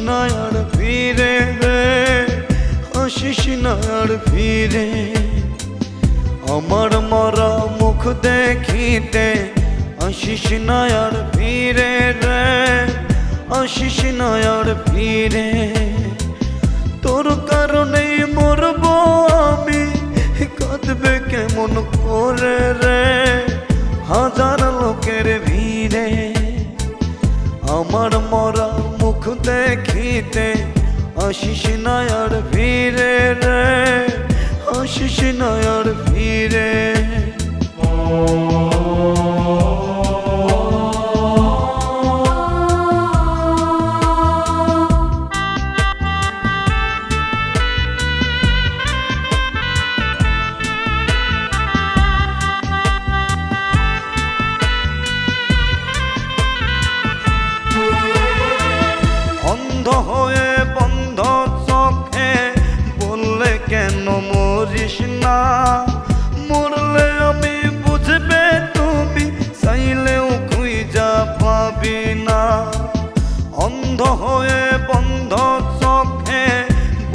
না আর ফিরে রে, আসিস না আর ফিরে। আমার মরা মুখ দেখিতে আসিস না আর ফিরে রে, আসিস না আর ফিরে। তোর কারণে মরব আমি, কাঁদবে কেমন করে রে হাজার লোকের ভিড়ে। আমার মরা মুখ দেখিতে আসিস না আর ফিরে রে, আসিস না আর ফিরে। অন্ধ হয়ে বন্ধ চোখে বললে কেন মরিস না, মরলে আমি বুঝবে তুমি চাইলেও খুঁজা পাবি না। অন্ধ হয়ে বন্ধ চোখে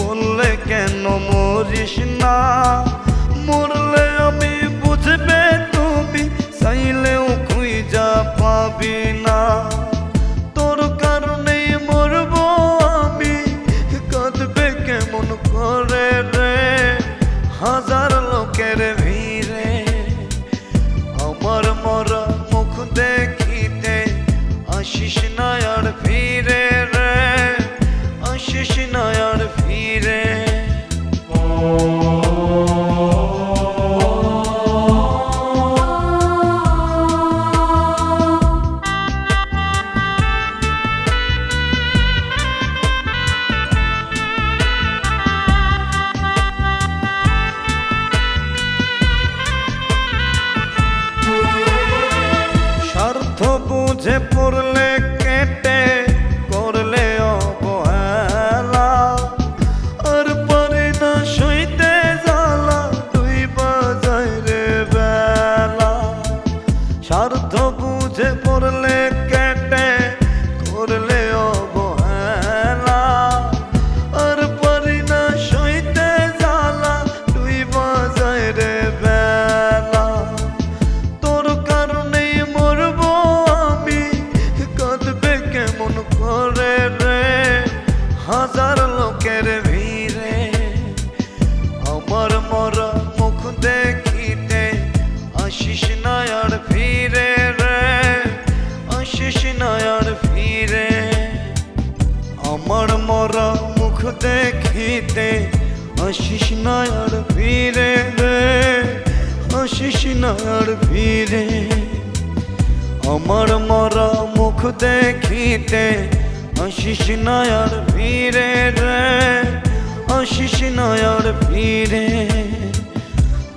বললে কেন মরিস না, মরলে আমি বুঝবে তুমি চাইলেও খুঁজা পাবি না। তোর কারণেই মরব আমি, কাঁদবে কেমন করে রে হাজার লোকের ভিড়ে। আমার মরা মুখ দেখিতে আসিস না আর ফিরে রে, আসিস না আর ফিরে। স্বার্থ বুঝে পড়লে কেটে করলে অবহেলা, আর পারে না সইতে জ্বালা তুই বাজায় রে বেলা। স্বার্থ বুঝে পড়লে কেটে করলে অবহেলা, আর পারি না সইতে জ্বালা তুই বাজায় রে বেলা। তোর কারণেই মরব আমি, কাঁদবে কেমন করে রে হাজার লোকের ভিড়ে। আমার মরা মুখ দেখিতে আসিস না আর ফিরে রে, আসিস না আর ফিরে। আমার মরা মুখ দেখিতে আসিস না আর ফিরে রে, আসিস না আর ফিরে। আমার মরা মুখ দেখিতে আসিস না আর ফিরে রে, আসিস না আর ফিরে।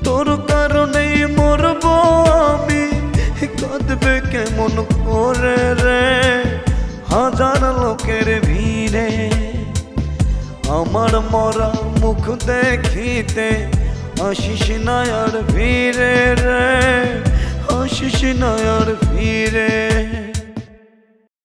তোর কারণেই মরব আমি, কাঁদবে কেমন করে রে হাজার লোকের ভিড়ে। আমার মরা মুখ দেখিতে আসিস না আর ফিরে রে, আসিস না আর ফিরে।